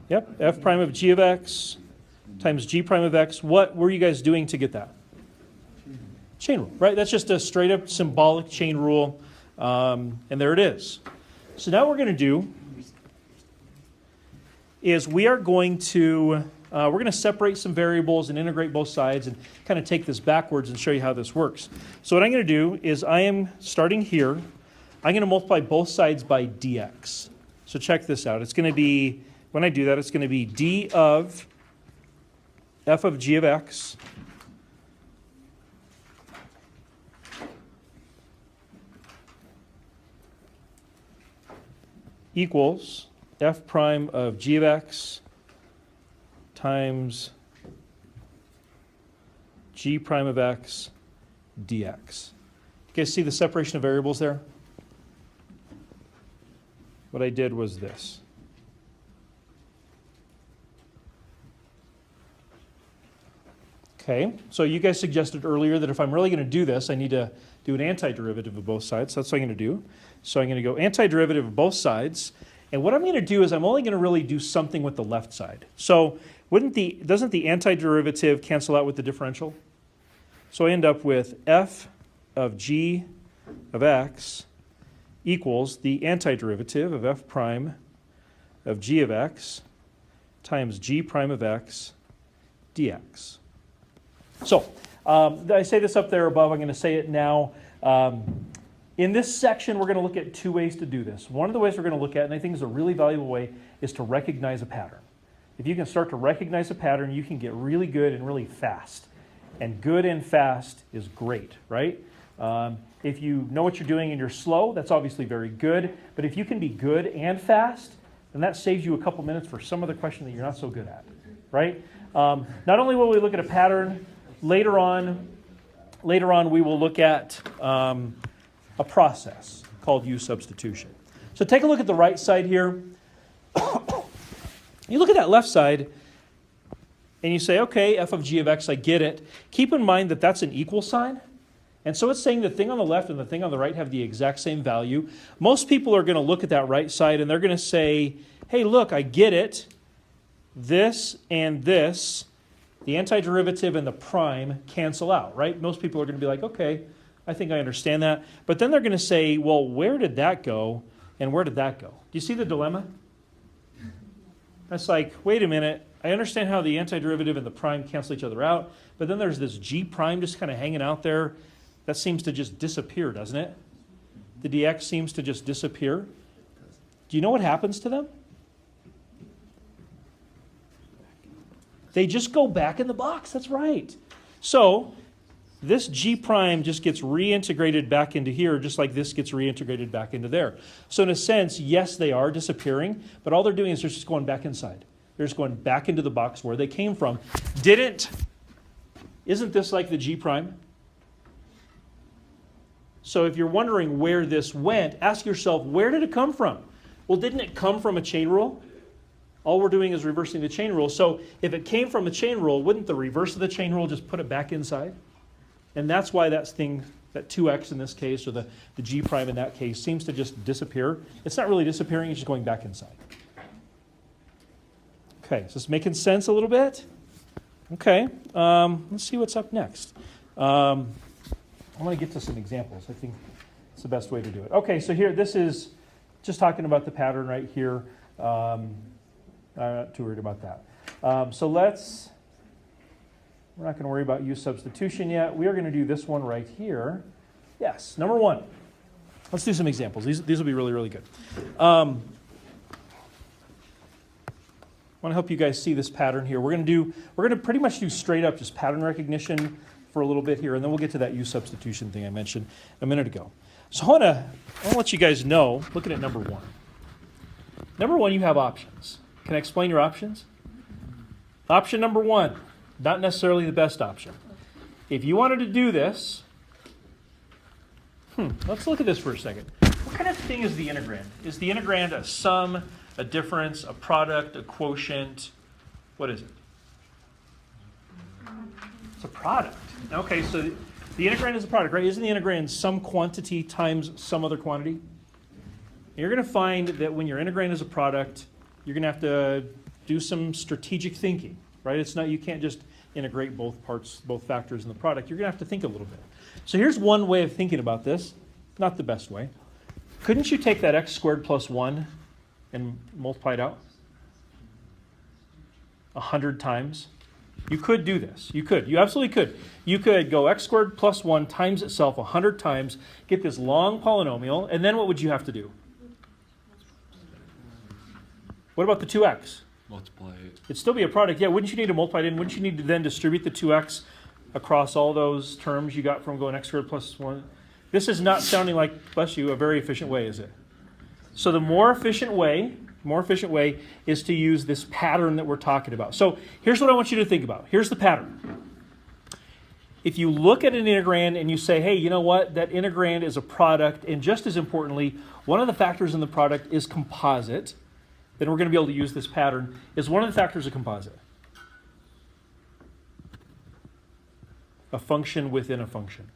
Yep, f prime of g of x times g prime of x. What were you guys doing to get that? Chain rule, right? That's just a straight up symbolic chain rule. And there it is. So now what we're going to do is we're going to separate some variables and integrate both sides and kind of take this backwards and show you how this works. So what I'm going to do is I am starting here. I'm going to multiply both sides by dx. So check this out. It's going to be, when I do that, it's going to be d of f of g of x equals f prime of g of x times g prime of x dx. You guys see the separation of variables there? What I did was this. Okay, so you guys suggested earlier that if I'm really going to do this, I need to do an antiderivative of both sides. So that's what I'm going to do. So I'm going to go antiderivative of both sides. And what I'm going to do is I'm only going to really do something with the left side. So doesn't the antiderivative cancel out with the differential? So I end up with f of g of x equals the antiderivative of f prime of g of x times g prime of x dx. So I say this up there above. I'm going to say it now. In this section, we're going to look at two ways to do this. One of the ways we're going to look at, and I think is a really valuable way, is to recognize a pattern. If you can start to recognize a pattern, you can get really good and really fast. And good and fast is great, right? If you know what you're doing and you're slow, that's obviously very good. But if you can be good and fast, then that saves you a couple minutes for some other question that you're not so good at, right? Not only will we look at a pattern, later on we will look at a process called U substitution. So take a look at the right side here. You look at that left side and you say, okay, f of g of x, I get it. Keep in mind that that's an equal sign. And so it's saying the thing on the left and the thing on the right have the exact same value. Most people are going to look at that right side and they're going to say, hey, look, I get it. This and this, the antiderivative and the prime cancel out, right? Most people are going to be like, okay, I think I understand that. But then they're going to say, well, where did that go and where did that go? Do you see the dilemma? That's like, wait a minute. I understand how the antiderivative and the prime cancel each other out, but then there's this g prime just kind of hanging out there. That seems to just disappear, doesn't it? The dx seems to just disappear. Do you know what happens to them? They just go back in the box. That's right. So this g prime just gets reintegrated back into here, just like this gets reintegrated back into there. So in a sense, yes, they are disappearing, but all they're doing is they're just going back inside. They're just going back into the box where they came from. Isn't this like the g prime? So if you're wondering where this went, ask yourself, where did it come from? Well, didn't it come from a chain rule? All we're doing is reversing the chain rule. So if it came from a chain rule, wouldn't the reverse of the chain rule just put it back inside? And that's why that 2x in this case, or the g prime in that case, seems to just disappear. It's not really disappearing, it's just going back inside. Okay, is this making sense a little bit? Okay, let's see what's up next. I want to get to some examples. I think it's the best way to do it. Okay, so here, this is just talking about the pattern right here. I'm not too worried about that. So we're not going to worry about U substitution yet. We are going to do this one right here. Yes, number one. Let's do some examples. These will be really, really good. I want to help you guys see this pattern here. We're going to pretty much do straight up just pattern recognition for a little bit here, and then we'll get to that U substitution thing I mentioned a minute ago. So I want to let you guys know, looking at number one. Number one, you have options. Can I explain your options? Option number one, not necessarily the best option. If you wanted to do this, let's look at this for a second. What kind of thing is the integrand? Is the integrand a sum, a difference, a product, a quotient? What is it? It's a product. Okay, so the integrand is a product, right? Isn't the integrand some quantity times some other quantity? you're going to find that when you're integrating as a product, you're going to have to do some strategic thinking, right? It's not, you can't just integrate both parts, both factors in the product. You're going to have to think a little bit. So here's one way of thinking about this, not the best way. Couldn't you take that x squared plus 1 and multiply it out 100 times? You could do this. You could. You absolutely could. You could go x squared plus 1 times itself 100 times, get this long polynomial, and then what would you have to do? What about the 2x? Multiply it. It'd still be a product. Yeah, wouldn't you need to multiply it in? Wouldn't you need to then distribute the 2x across all those terms you got from going x squared plus 1? This is not sounding like, bless you, a very efficient way, is it? So the more efficient way is to use this pattern that we're talking about. So here's what I want you to think about. Here's the pattern. If you look at an integrand and you say, hey, you know what? That integrand is a product, and just as importantly, one of the factors in the product is composite, then we're going to be able to use this pattern. Is one of the factors a composite? A function within a function.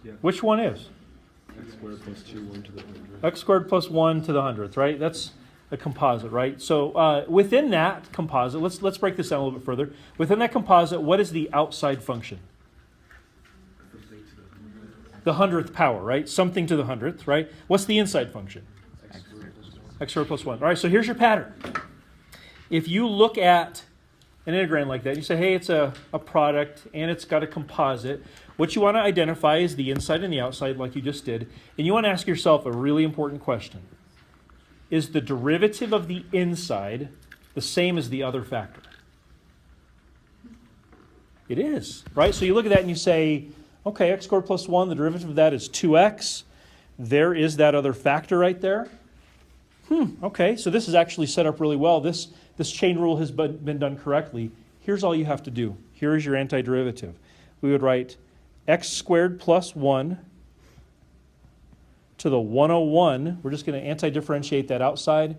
Yeah. Which one is? X squared plus 2, 1 to the 100th. X squared plus 1 to the 100th, right? That's a composite, right? So within that composite, let's break this down a little bit further. Within that composite, what is the outside function? The 100th power, right? Something to the 100th, right? What's the inside function? X squared plus 1. All right, so here's your pattern. If you look at an integrand like that, you say, hey, it's a product and it's got a composite. What you want to identify is the inside and the outside, like you just did. And you want to ask yourself a really important question. Is the derivative of the inside the same as the other factor? It is, right? So you look at that and you say, okay, x squared plus 1, the derivative of that is 2x. There is that other factor right there. Okay, so this is actually set up really well. This chain rule has been done correctly. Here's all you have to do. Here is your antiderivative. We would write x squared plus 1 to the 101. We're just going to anti-differentiate that outside.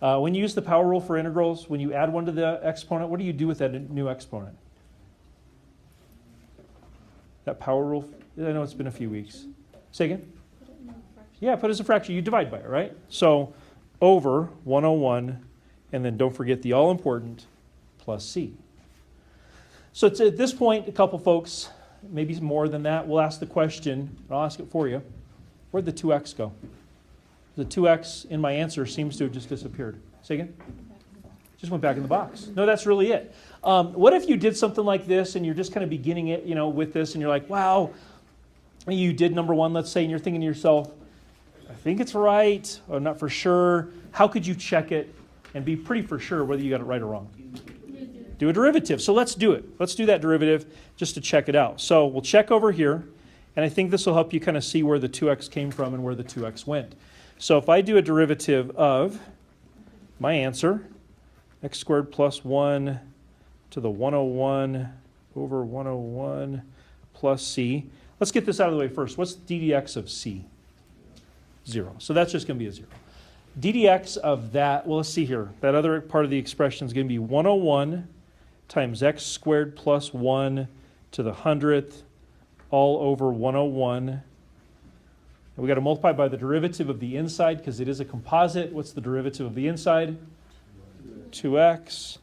When you use the power rule for integrals, when you add 1 to the exponent, what do you do with that new exponent? That power rule, I know it's been a few weeks. Say again? Yeah, put it as a fraction. You divide by it, right? So over 101, and then don't forget the all-important plus c. So it's at this point, a couple folks, maybe more than that, will ask the question, I'll ask it for you, where'd the 2x go? The 2x in my answer seems to have just disappeared. Say again? Just went back in the box. No, that's really it. What if you did something like this and you're just kind of beginning it, with this, and you're like, wow, you did number 1, let's say, and you're thinking to yourself, I think it's right, or not for sure. How could you check it and be pretty for sure whether you got it right or wrong? Do a derivative. So let's do it. Let's do that derivative just to check it out. So we'll check over here, and I think this will help you kind of see where the 2x came from and where the 2x went. So if I do a derivative of my answer, x squared plus 1 to the 101 over 101 plus c. Let's get this out of the way first. What's ddx of c? 0. So that's just going to be a 0. ddx of that, well, let's see here. That other part of the expression is going to be 101 times x squared plus 1 to the 100th all over 101. And we got to multiply by the derivative of the inside because it is a composite. What's the derivative of the inside? 2x.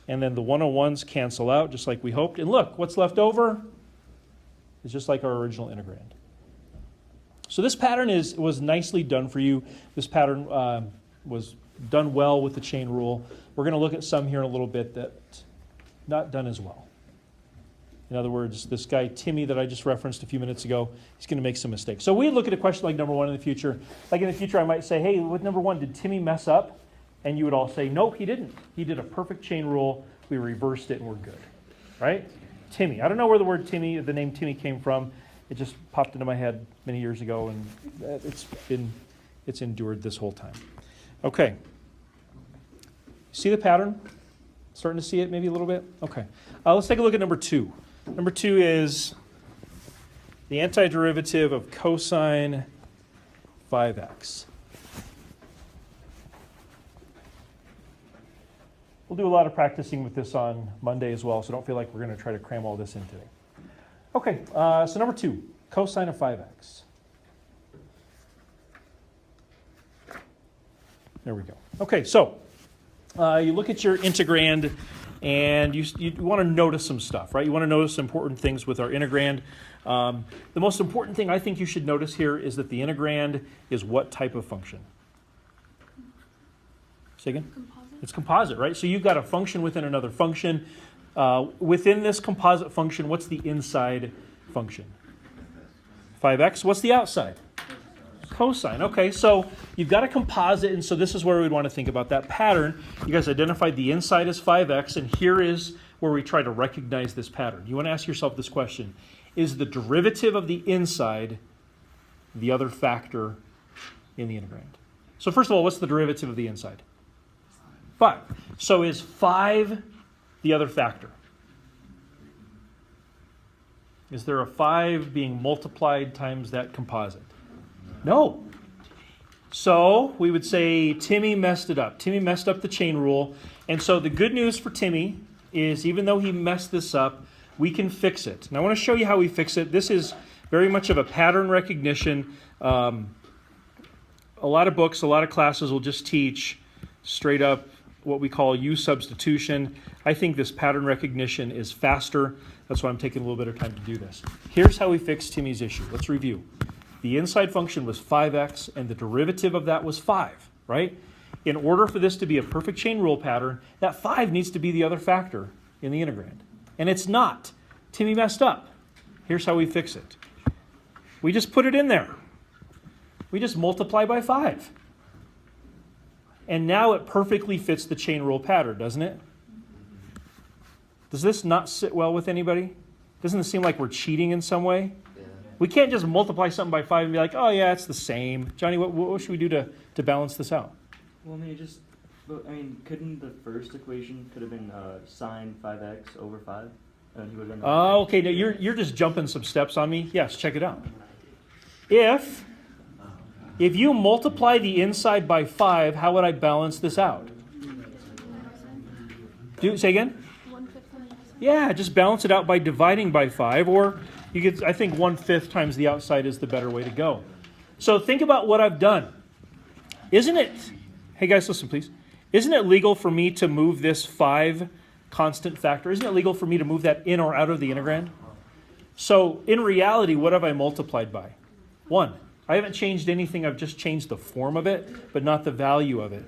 And then the 101s cancel out just like we hoped. And look, what's left over is just like our original integrand. So this pattern was nicely done for you. This pattern was done well with the chain rule. We're going to look at some here in a little bit that not done as well. In other words, this guy Timmy that I just referenced a few minutes ago, he's going to make some mistakes. So we look at a question like number 1 in the future. Like in the future, I might say, hey, with number 1, did Timmy mess up? And you would all say, nope, he didn't. He did a perfect chain rule. We reversed it and we're good. Right? Timmy. I don't know where the word Timmy, the name Timmy came from. It just popped into my head many years ago, and it's endured this whole time. Okay. See the pattern? Starting to see it maybe a little bit? Okay. Let's take a look at number 2. Number 2 is the antiderivative of cosine 5x. We'll do a lot of practicing with this on Monday as well, so don't feel like we're going to try to cram all this in today. Okay, so number 2, cosine of 5x. There we go. Okay, so you look at your integrand, and you want to notice some stuff, right? You want to notice important things with our integrand. The most important thing I think you should notice here is that the integrand is what type of function? Say again? Composite. It's composite, right? So you've got a function within another function. Within this composite function, what's the inside function? 5x. What's the outside? Cosine. Okay, so you've got a composite, and so this is where we'd want to think about that pattern. You guys identified the inside as 5x, and here is where we try to recognize this pattern. You want to ask yourself this question. Is the derivative of the inside the other factor in the integrand? So first of all, what's the derivative of the inside? 5. So is 5 the other factor? Is there a 5 being multiplied times that composite? No. So we would say Timmy messed it up. Timmy messed up the chain rule. And so the good news for Timmy is even though he messed this up, we can fix it. And I want to show you how we fix it. This is very much of a pattern recognition. A lot of books, a lot of classes will just teach straight up what we call U substitution. I think this pattern recognition is faster. That's why I'm taking a little bit of time to do this. Here's how we fix Timmy's issue. Let's review. The inside function was 5x, and the derivative of that was 5, right? In order for this to be a perfect chain rule pattern, that 5 needs to be the other factor in the integrand. And it's not. Timmy messed up. Here's how we fix it. We just put it in there. We just multiply by 5. And now it perfectly fits the chain rule pattern, doesn't it? Does this not sit well with anybody? Doesn't it seem like we're cheating in some way? We can't just multiply something by 5 and be like, oh yeah, it's the same. Johnny, what should we do to balance this out? Well, couldn't the first equation could have been sine 5x over 5? And he would have been. Oh, okay. Now you're just jumping some steps on me. Yes, check it out. If you multiply the inside by 5, how would I balance this out? Say again? 1/5 on the outside. Yeah, just balance it out by dividing by 5, or you could, I think 1/5 times the outside is the better way to go. So think about what I've done. Isn't it, hey guys, listen please. Isn't it legal for me to move this 5 constant factor? Isn't it legal for me to move that in or out of the integrand? So in reality, what have I multiplied by? 1. I haven't changed anything. I've just changed the form of it, but not the value of it.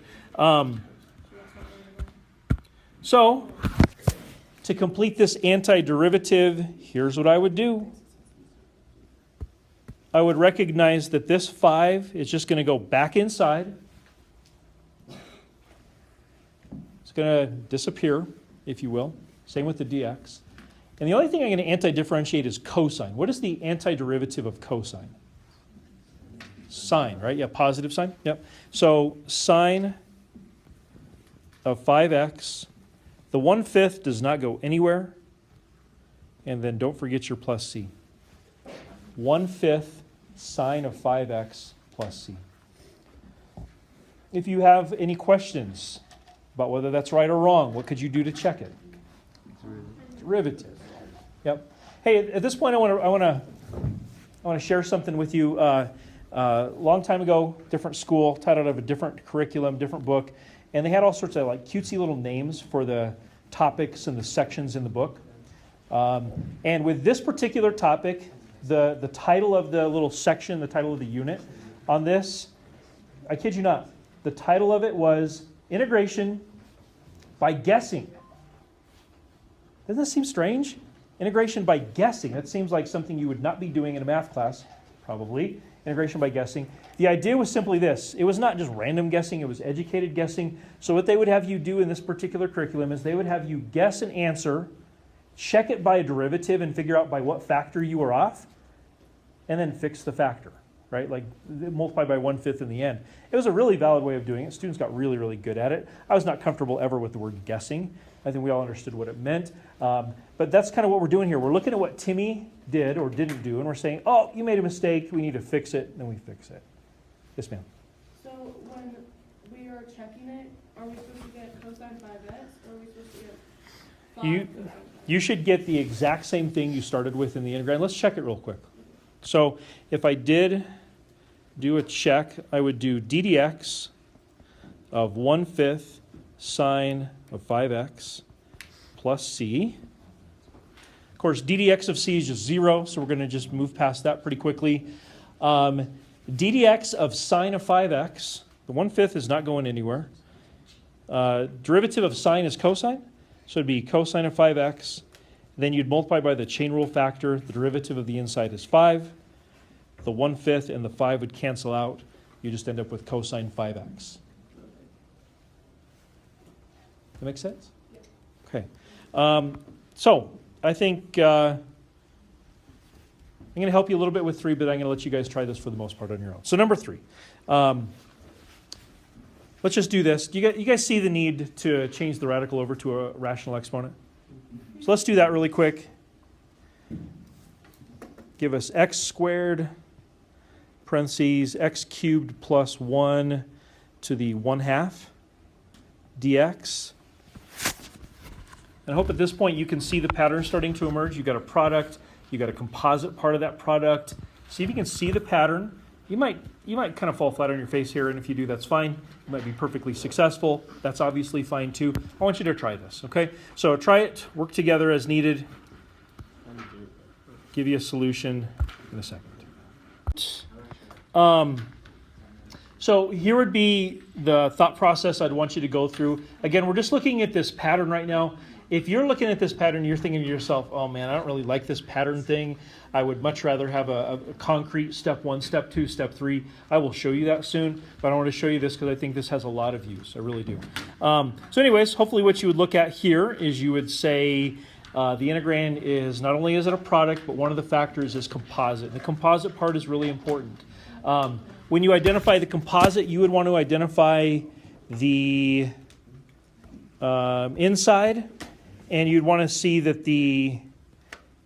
So to complete this antiderivative, here's what I would do. I would recognize that this 5 is just going to go back inside. It's going to disappear, if you will. Same with the dx. And the only thing I'm going to anti-differentiate is cosine. What is the antiderivative of cosine? Sine, right? Yeah, positive sign. Yep. So sine of 5x. The 1/5 does not go anywhere. And then don't forget your plus c. 1/5 sine of 5x plus c. If you have any questions about whether that's right or wrong, what could you do to check it? Derivative. Yep. Hey, at this point, I want to share something with you. Long time ago, different school, taught out of a different curriculum, different book, and they had all sorts of like cutesy little names for the topics and the sections in the book. And with this particular topic, the title of the little section, the title of the unit on this, I kid you not, the title of it was Integration by Guessing. Doesn't that seem strange? Integration by guessing. That seems like something you would not be doing in a math class, probably. Integration by guessing. The idea was simply this. It was not just random guessing, it was educated guessing. So what they would have you do in this particular curriculum is they would have you guess an answer, check it by a derivative and figure out by what factor you were off, and then fix the factor, right? Like multiply by 1/5 in the end. It was a really valid way of doing it. Students got really, really good at it. I was not comfortable ever with the word guessing. I think we all understood what it meant. But that's kind of what we're doing here. We're looking at what Timmy did or didn't do, and we're saying, oh, you made a mistake. We need to fix it, and then we fix it. Yes, ma'am. So when we are checking it, are we supposed to get cosine 5x, or are we supposed to get 5 cosine? You should get the exact same thing you started with in the integrand. Let's check it real quick. So if I did do a check, I would do d dx of 1/5 sine of 5x plus c. Of course, ddx of c is just 0, so we're going to just move past that pretty quickly. ddx of sine of 5x, the 1/5 is not going anywhere. Derivative of sine is cosine, so it'd be cosine of 5x. Then you'd multiply by the chain rule factor. The derivative of the inside is 5. The 1/5 and the 5 would cancel out. You just end up with cosine 5x. That make sense? Okay. So I think I'm going to help you a little bit with 3, but I'm going to let you guys try this for the most part on your own. So number 3. Let's just do this. You guys see the need to change the radical over to a rational exponent? So let's do that really quick. Give us x squared, parentheses, x cubed plus 1 to the 1/2 dx. And I hope at this point you can see the pattern starting to emerge. You've got a product. You've got a composite part of that product. See if you can see the pattern. You might kind of fall flat on your face here, and if you do, that's fine. You might be perfectly successful. That's obviously fine too. I want you to try this, okay? So try it, work together as needed. Give you a solution in a second. So here would be the thought process I'd want you to go through. Again, we're just looking at this pattern right now. If you're looking at this pattern, you're thinking to yourself, oh man, I don't really like this pattern thing. I would much rather have a concrete step 1, step 2, step 3. I will show you that soon, but I want to show you this because I think this has a lot of use. I really do. So anyways, hopefully what you would look at here is you would say the integrand is not only is it a product, but one of the factors is composite. The composite part is really important. When you identify the composite, you would want to identify the inside, and you'd want to see that the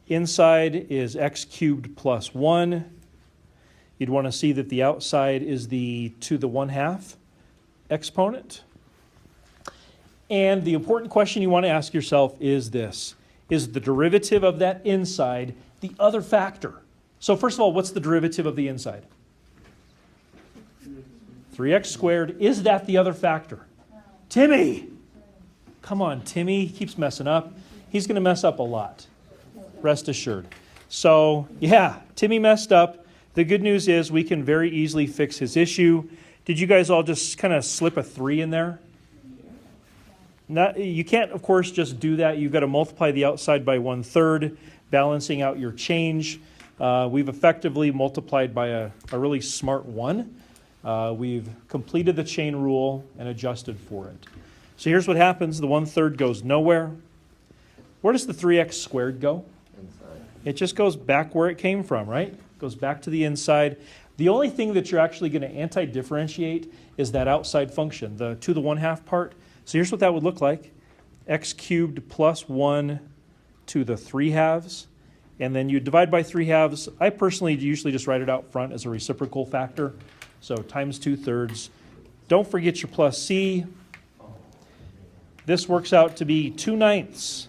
inside is x cubed plus 1. You'd want to see that the outside is the to the 1/2 exponent. And the important question you want to ask yourself is this: is the derivative of that inside the other factor? So first of all, what's the derivative of the inside? 3x squared. Is that the other factor? Timmy! Come on, Timmy. He keeps messing up. He's going to mess up a lot. Rest assured. So, yeah, Timmy messed up. The good news is we can very easily fix his issue. Did you guys all just kind of slip a 3 in there? You can't, of course, just do that. You've got to multiply the outside by 1/3, balancing out your change. We've effectively multiplied by a really smart 1. We've completed the chain rule and adjusted for it. So here's what happens. The 1/3 goes nowhere. Where does the 3x squared go? Inside. It just goes back where it came from, right? Goes back to the inside. The only thing that you're actually going to anti-differentiate is that outside function, the to the 1/2 part. So here's what that would look like. X cubed plus 1 to the 3/2. And then you divide by 3/2. I personally usually just write it out front as a reciprocal factor. So times 2/3. Don't forget your plus c. This works out to be 2/9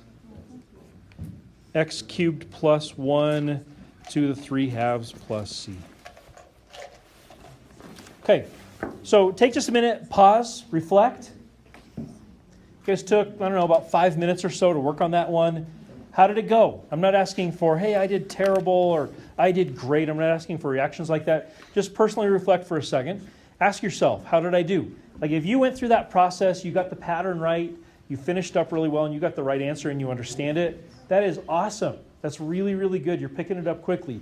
x cubed plus 1 to the 3/2 plus c. Okay, so take just a minute, pause, reflect. You guys took, I don't know, about 5 minutes or so to work on that one. How did it go? I'm not asking for, hey, I did terrible or I did great. I'm not asking for reactions like that. Just personally reflect for a second. Ask yourself, how did I do? Like if you went through that process, you got the pattern right, you finished up really well, and you got the right answer and you understand it, that is awesome. That's really, really good. You're picking it up quickly.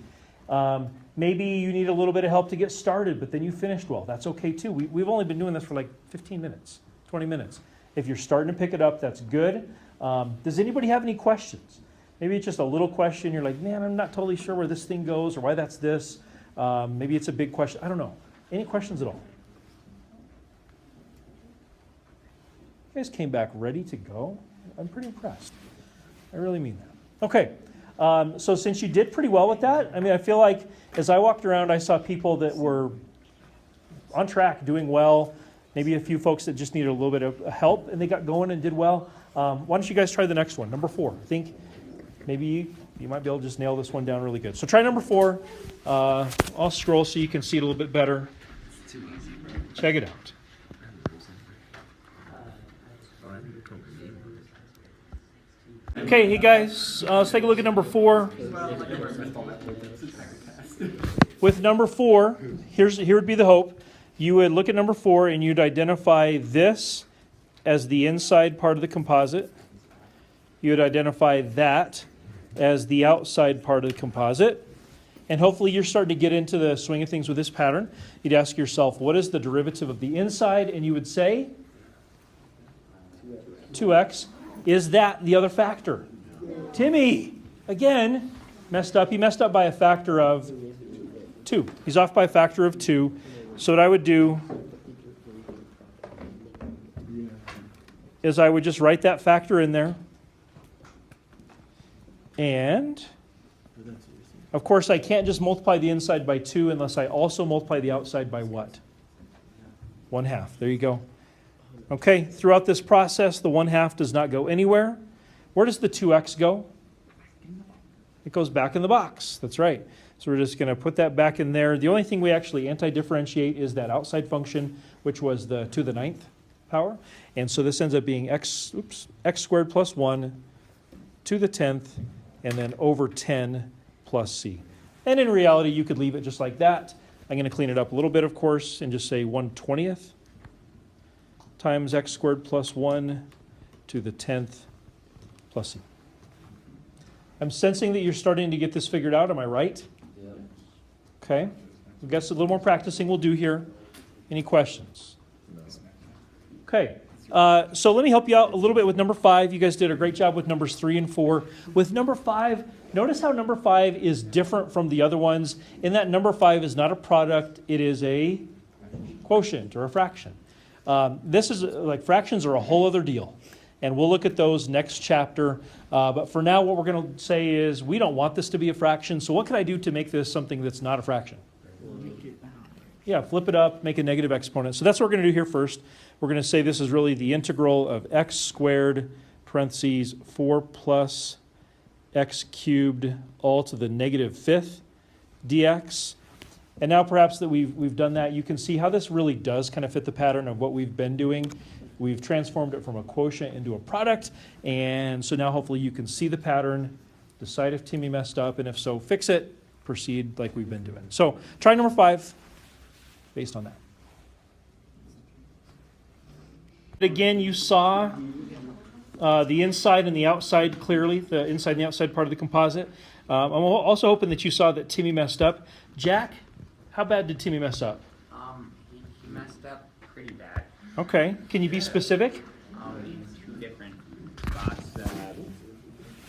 Maybe you need a little bit of help to get started, but then you finished well. That's okay too. We've only been doing this for like 15 minutes, 20 minutes. If you're starting to pick it up, that's good. Does anybody have any questions? Maybe it's just a little question. You're like, man, I'm not totally sure where this thing goes or why that's this. Maybe it's a big question. I don't know. Any questions at all? You guys came back ready to go. I'm pretty impressed. I really mean that. Okay. So since you did pretty well with that, I mean, I feel like as I walked around, I saw people that were on track, doing well. Maybe a few folks that just needed a little bit of help, and they got going and did well. Why don't you guys try the next one, number 4. I think maybe you might be able to just nail this one down really good. So try number 4. I'll scroll so you can see it a little bit better. It's too easy, bro. Check it out. Okay, hey guys, let's take a look at number 4. With number 4, here would be the hope. You would look at number 4 and you'd identify this as the inside part of the composite. You would identify that as the outside part of the composite. And hopefully you're starting to get into the swing of things with this pattern. You'd ask yourself, what is the derivative of the inside? And you would say 2x. Is that the other factor? Timmy, again, messed up. He messed up by a factor of 2. He's off by a factor of 2. So what I would do is I would just write that factor in there. And, of course, I can't just multiply the inside by 2 unless I also multiply the outside by what? 1/2. There you go. Okay, throughout this process, the 1/2 does not go anywhere. Where does the 2x go? It goes back in the box. That's right. So we're just going to put that back in there. The only thing we actually anti-differentiate is that outside function, which was the to the 9th power. And so this ends up being x squared plus 1 to the 10th, and then over 10 plus c. And in reality, you could leave it just like that. I'm going to clean it up a little bit, of course, and just say 1/20th times x squared plus 1 to the 10th plus c. I'm sensing that you're starting to get this figured out. Am I right? Yeah. Okay. I guess a little more practicing we'll do here. Any questions? Okay. So let me help you out a little bit with number 5. You guys did a great job with numbers 3 and 4. With number 5, notice how number 5 is different from the other ones in that number 5 is not a product, it is a quotient or a fraction. This is like fractions are a whole other deal. And we'll look at those next chapter. But for now, what we're going to say is we don't want this to be a fraction. So what can I do to make this something that's not a fraction? Yeah, flip it up, make a negative exponent. So that's what we're going to do here first. We're going to say this is really the integral of x squared, parentheses, 4 plus x cubed, all to the -5th dx. And now perhaps that we've done that, you can see how this really does kind of fit the pattern of what we've been doing. We've transformed it from a quotient into a product. And so now hopefully you can see the pattern, decide if Timmy messed up, and if so, fix it, proceed like we've been doing. So try number 5 based on that. Again, you saw the inside and the outside clearly, the inside and the outside part of the composite. I'm also hoping that you saw that Timmy messed up. Jack, how bad did Timmy mess up? He messed up pretty bad. Okay, can you be specific? In 2 different spots.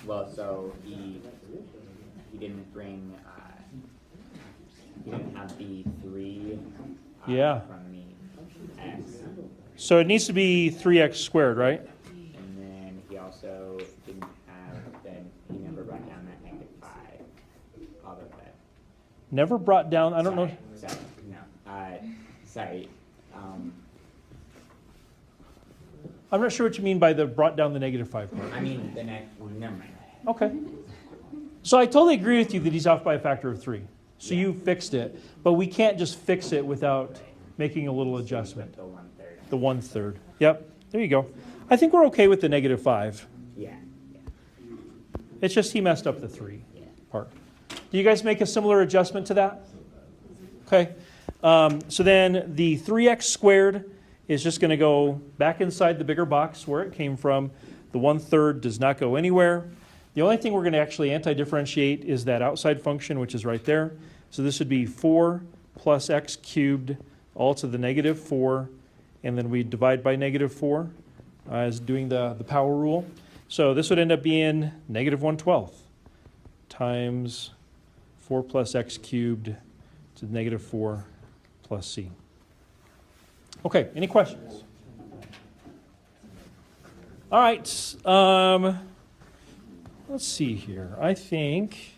Well, so he didn't bring, he didn't have the 3 Yeah. from the x. So it needs to be 3x squared, right? And then he also didn't have, he never brought down that -5 all the way. Never brought down, I don't know. Sorry, no. Sorry. I'm not sure what you mean by the brought down the -5 part. I mean, the next, never mind. Okay. So I totally agree with you that he's off by a factor of 3. So you fixed it, but we can't just fix it without making a little adjustment. The 1/3. The 1/3. Yep, there you go. I think we're okay with the -5. Yeah. It's just he messed up the 3 part. Do you guys make a similar adjustment to that? Okay. So then the 3x squared is just going to go back inside the bigger box where it came from. The 1/3 does not go anywhere. The only thing we're going to actually anti-differentiate is that outside function, which is right there. So this would be 4 plus x cubed all to the -4, and then we divide by -4 as doing the power rule. So this would end up being -1/12 times 4 plus x cubed to the -4 plus c. Okay, any questions? All right, let's see here. I think,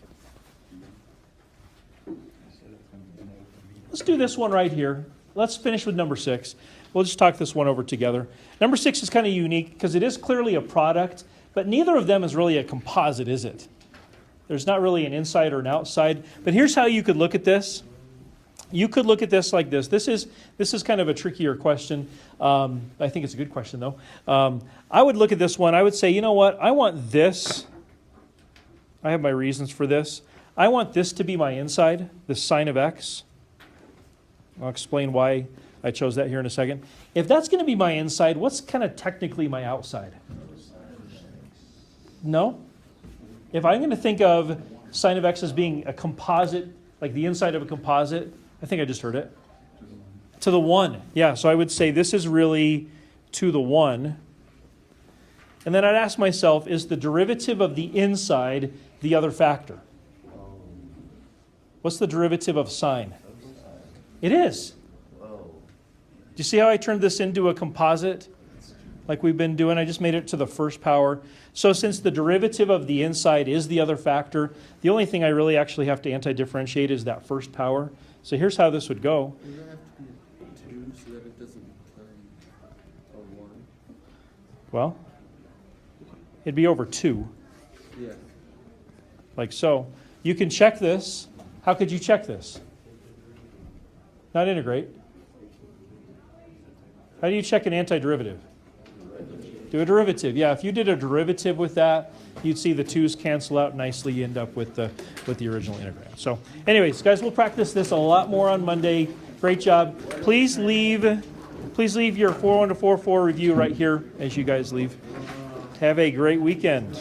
let's do this one right here. Let's finish with number 6. We'll just talk this one over together. Number 6 is kind of unique because it is clearly a product, but neither of them is really a composite, is it? There's not really an inside or an outside. But here's how you could look at this. you could look at this like this. This is kind of a trickier question. I think it's a good question, though. I would look at this one. I would say, you know what? I want this. I have my reasons for this. I want this to be my inside, the sine of x. I'll explain why I chose that here in a second. If that's going to be my inside, what's kind of technically my outside? No? If I'm going to think of sine of x as being a composite, like the inside of a composite, I think I just heard it. To the 1. Yeah, so I would say this is really to the 1. And then I'd ask myself, is the derivative of the inside the other factor? What's the derivative of sine? It is. Do you see how I turned this into a composite like we've been doing? I just made it to the first power. So since the derivative of the inside is the other factor, the only thing I really actually have to anti-differentiate is that first power. So here's how this would go. Does that have to be 2 so that it doesn't a 1? Well, it'd be over 2, Yeah. like so. You can check this. How could you check this? Not integrate. How do you check an antiderivative? Do a derivative. Yeah, if you did a derivative with that, you'd see the 2's cancel out nicely. You end up with the original integrand. So anyways, guys, we'll practice this a lot more on Monday. Great job. Please leave your 41244 review right here as you guys leave. Have a great weekend.